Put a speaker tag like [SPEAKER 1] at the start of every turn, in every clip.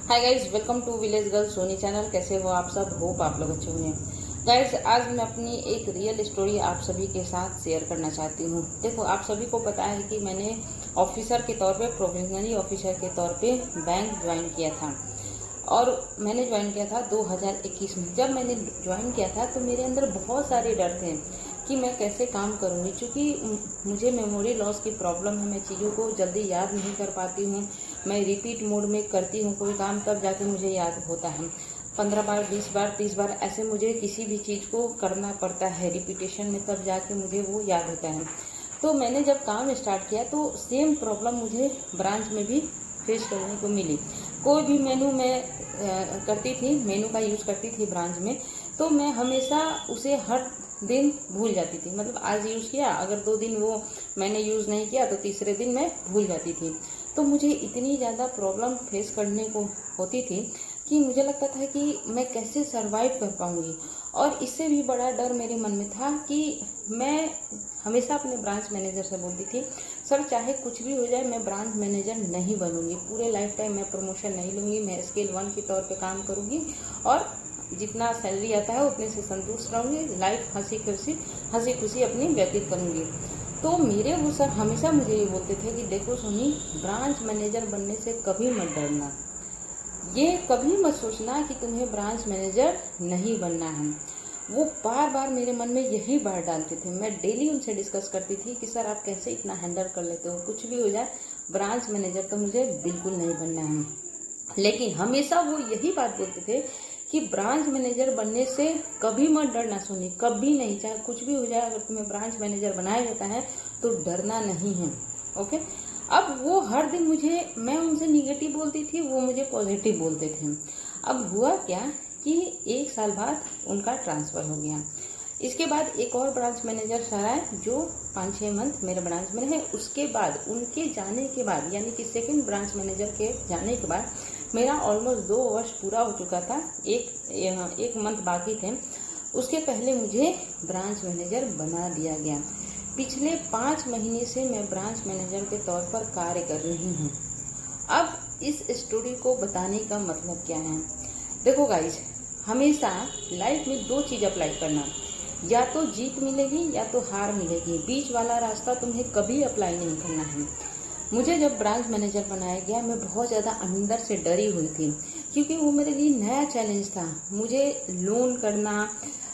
[SPEAKER 1] Hi guys, welcome to village girl Soni channel. कैसे हो आप सब? होप आप लोग अच्छे होंगे। गाइज, आज मैं अपनी एक रियल स्टोरी आप सभी के साथ शेयर करना चाहती हूँ। देखो, आप सभी को पता है कि मैंने ऑफिसर के तौर पे, प्रोफेशनली ऑफिसर के तौर पे बैंक ज्वाइन किया था। और मैंने ज्वाइन किया था 2021 में। जब मैंने ज्वाइन किया था तो मेरे अंदर बहुत सारे डर थे कि मैं कैसे काम करूँगी, क्योंकि मुझे मेमोरी लॉस की प्रॉब्लम है। मैं चीज़ों को जल्दी याद नहीं कर पाती हूँ। मैं रिपीट मोड में करती हूँ कोई काम, तब जाके मुझे याद होता है। 15 बार, 20 बार, 30 बार ऐसे मुझे किसी भी चीज़ को करना पड़ता है रिपीटेशन में, तब जाके मुझे वो याद होता है। तो मैंने जब काम स्टार्ट किया तो सेम प्रॉब्लम मुझे ब्रांच में भी फेस करने को मिली। कोई भी मेनू मैं करती थी, मेनू का यूज़ करती थी ब्रांच में, तो मैं हमेशा उसे हर दिन भूल जाती थी। मतलब आज यूज़ किया, अगर 2 दिन वो मैंने यूज़ नहीं किया तो तीसरे दिन मैं भूल जाती थी। तो मुझे इतनी ज़्यादा प्रॉब्लम फेस करने को होती थी कि मुझे लगता था कि मैं कैसे सरवाइव कर पाऊँगी। और इससे भी बड़ा डर मेरे मन में था कि मैं हमेशा अपने ब्रांच मैनेजर से बोलती थी, सर चाहे कुछ भी हो जाए मैं ब्रांच मैनेजर नहीं बनूंगी, पूरे लाइफ टाइम मैं प्रमोशन नहीं लूँगी, मैं स्केल 1 के तौर पे काम करूँगी और जितना सैलरी आता है उतने से संतुष्ट रहूँगी, लाइफ हंसी खुशी अपनी व्यतीत करूँगी। तो मेरे वो सर हमेशा मुझे ये बोलते थे कि देखो सोनी, ब्रांच मैनेजर बनने से कभी मत डरना, ये कभी मत सोचना कि तुम्हें ब्रांच मैनेजर नहीं बनना है। वो बार बार मेरे मन में यही बात डालते थे। मैं डेली उनसे डिस्कस करती थी कि सर आप कैसे इतना हैंडल कर लेते हो, कुछ भी हो जाए ब्रांच मैनेजर तो मुझे बिल्कुल नहीं बनना है। लेकिन हमेशा वो यही बात बोलते थे कि ब्रांच मैनेजर बनने से कभी मत डरना सोनी, कभी नहीं, चाहे कुछ भी हो जाए, अगर तुम्हें ब्रांच मैनेजर बनाया जाता है तो डरना नहीं है। ओके। अब वो हर दिन मैं उनसे निगेटिव बोलती थी, वो मुझे पॉजिटिव बोलते थे। अब हुआ क्या कि 1 साल बाद उनका ट्रांसफ़र हो गया। इसके बाद एक और ब्रांच मैनेजर सर आए जो 5-6 मंथ मेरे ब्रांच में रहे। उसके बाद उनके जाने के बाद, यानी कि सेकंड ब्रांच मैनेजर के जाने के बाद, मेरा ऑलमोस्ट 2 वर्ष पूरा हो चुका था। एक मंथ बाकी थे। उसके पहले मुझे ब्रांच मैनेजर बना दिया गया। पिछले 5 महीने से मैं ब्रांच मैनेजर के तौर पर कार्य कर रही हूँ। अब इस स्टोरी को बताने का मतलब क्या है? देखो गाइज, हमेशा लाइफ में 2 चीज़ अप्लाई करना, या तो जीत मिलेगी या तो हार मिलेगी। बीच वाला रास्ता तुम्हें कभी अप्लाई नहीं करना है। मुझे जब ब्रांच मैनेजर बनाया गया, मैं बहुत ज़्यादा अंदर से डरी हुई थी, क्योंकि वो मेरे लिए नया चैलेंज था। मुझे लोन करना,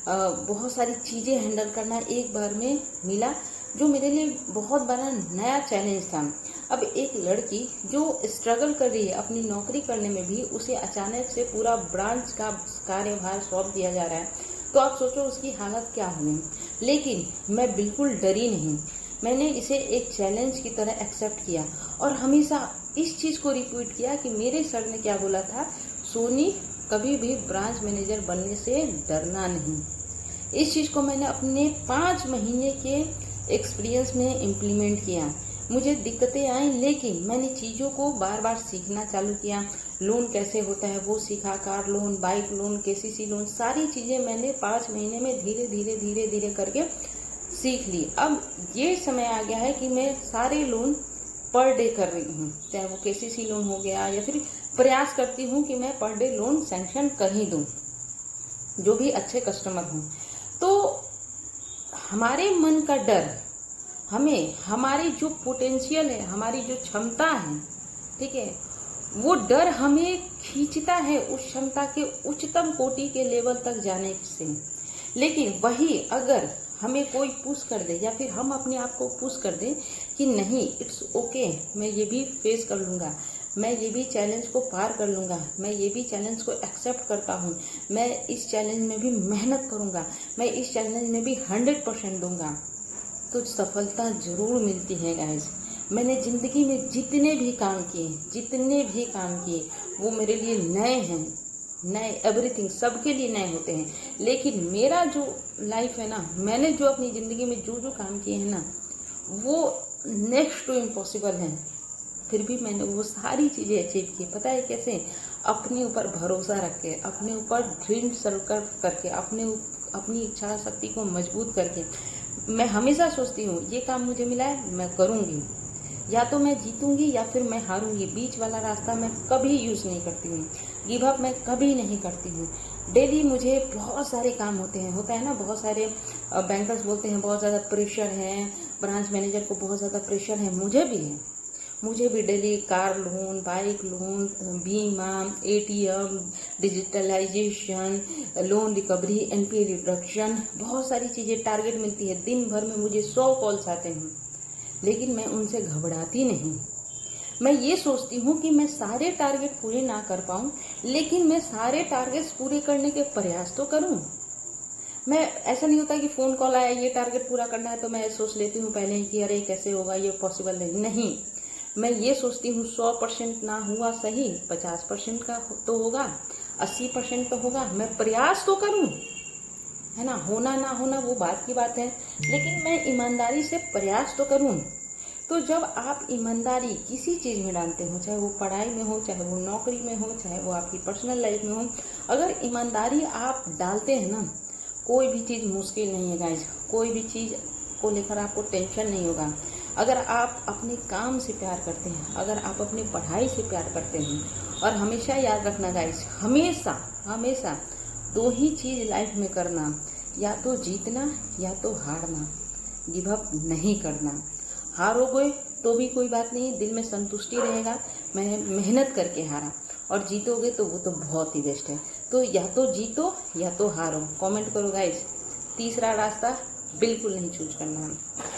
[SPEAKER 1] बहुत सारी चीज़ें हैंडल करना एक बार में मिला, जो मेरे लिए बहुत बड़ा नया चैलेंज था। अब एक लड़की जो स्ट्रगल कर रही है अपनी नौकरी करने में भी, उसे अचानक से पूरा ब्रांच का कार्यभार सौंप दिया जा रहा है, तो आप सोचो उसकी हालत क्या होगी। लेकिन मैं बिल्कुल डरी नहीं। मैंने इसे एक चैलेंज की तरह एक्सेप्ट किया और हमेशा इस चीज़ को रिपीट किया कि मेरे सर ने क्या बोला था, सोनी कभी भी ब्रांच मैनेजर बनने से डरना नहीं। इस चीज़ को मैंने अपने 5 महीने के एक्सपीरियंस में इम्प्लीमेंट किया। मुझे दिक्कतें आई, लेकिन मैंने चीज़ों को बार बार सीखना चालू किया। लोन कैसे होता है वो सीखा, car loan, bike loan, KCC loan, सारी चीज़ें मैंने 5 महीने में धीरे धीरे करके सीख ली। अब ये समय आ गया है कि मैं सारे लोन पर डे कर रही हूँ, चाहे वो केसीसी लोन हो गया, या फिर प्रयास करती हूँ कि मैं पर डे लोन सैंक्शन कर ही दूँ, जो भी अच्छे कस्टमर हों। तो हमारे मन का डर हमें, हमारी जो पोटेंशियल है, हमारी जो क्षमता है, ठीक है, वो डर हमें खींचता है उस क्षमता के उच्चतम कोटि के लेवल तक जाने से। लेकिन वही अगर हमें कोई पुश कर दे, या फिर हम अपने आप को पुश कर दें कि नहीं, इट्स ओके, मैं ये भी फेस कर लूँगा, मैं ये भी चैलेंज को पार कर लूँगा, मैं ये भी चैलेंज को एक्सेप्ट करता हूँ, मैं इस चैलेंज में भी मेहनत करूँगा, मैं इस चैलेंज में भी 100% दूंगा, तो सफलता जरूर मिलती है गाइस। मैंने ज़िंदगी में जितने भी काम किए वो मेरे लिए नए हैं, नए, एवरीथिंग सबके लिए नए होते हैं। लेकिन मेरा जो लाइफ है ना, मैंने जो अपनी ज़िंदगी में जो काम किए हैं ना, वो नेक्स्ट टू इम्पॉसिबल हैं। फिर भी मैंने वो सारी चीज़ें अचीव की। पता है कैसे? अपने ऊपर भरोसा रख के, अपने ऊपर ड्रीम सर्कल करके, अपनी इच्छा शक्ति को मजबूत करके। मैं हमेशा सोचती हूँ ये काम मुझे मिला है, मैं करूँगी। या तो मैं जीतूंगी या फिर मैं हारूंगी, बीच वाला रास्ता मैं कभी यूज़ नहीं करती हूँ। गिव अप मैं कभी नहीं करती हूँ। डेली मुझे बहुत सारे काम होते हैं, होता है ना, बहुत सारे बैंकर्स बोलते हैं बहुत ज़्यादा प्रेशर है, ब्रांच मैनेजर को बहुत ज़्यादा प्रेशर है, मुझे भी है। मुझे भी daily car loan, bike loan, बीमा, ATM, digitalisation, loan recovery, NPA reduction, बहुत सारी चीज़ें टारगेट मिलती है। दिन भर में मुझे 100 कॉल्स आते हैं, लेकिन मैं उनसे घबराती नहीं। मैं ये सोचती हूँ कि मैं सारे टारगेट पूरे ना कर पाऊँ, लेकिन मैं सारे टारगेट्स पूरे करने के प्रयास तो करूँ। मैं ऐसा नहीं होता कि फ़ोन कॉल आया, ये टारगेट पूरा करना है, तो मैं सोच लेती हूँ पहले ही कि अरे कैसे होगा, ये पॉसिबल नहीं। मैं ये सोचती हूँ 100% ना हुआ सही, 50% का तो होगा, 80% तो होगा, मैं प्रयास तो करूँ, है ना। होना ना होना वो बात की बात है, लेकिन मैं ईमानदारी से प्रयास तो करूँ। तो जब आप ईमानदारी किसी चीज़ में डालते हो, चाहे वो पढ़ाई में हो, चाहे वो नौकरी में हो, चाहे वो आपकी पर्सनल लाइफ में हो, अगर ईमानदारी आप डालते हैं ना, कोई भी चीज़ मुश्किल नहीं है गाइस। कोई भी चीज़ को लेकर आपको टेंशन नहीं होगा। अगर आप अपने काम से प्यार करते हैं, अगर आप अपनी पढ़ाई से प्यार करते हैं, और हमेशा याद रखना गाइस, हमेशा हमेशा 2 ही चीज़ लाइफ में करना, या तो जीतना या तो हारना। गिव अप नहीं करना। हारोगे तो भी कोई बात नहीं, दिल में संतुष्टि रहेगा, मैं मेहनत करके हारा। और जीतोगे तो वो तो बहुत ही बेस्ट है। तो या तो जीतो या तो हारो। कमेंट करो गाइस, तीसरा रास्ता बिल्कुल नहीं चूज करना है।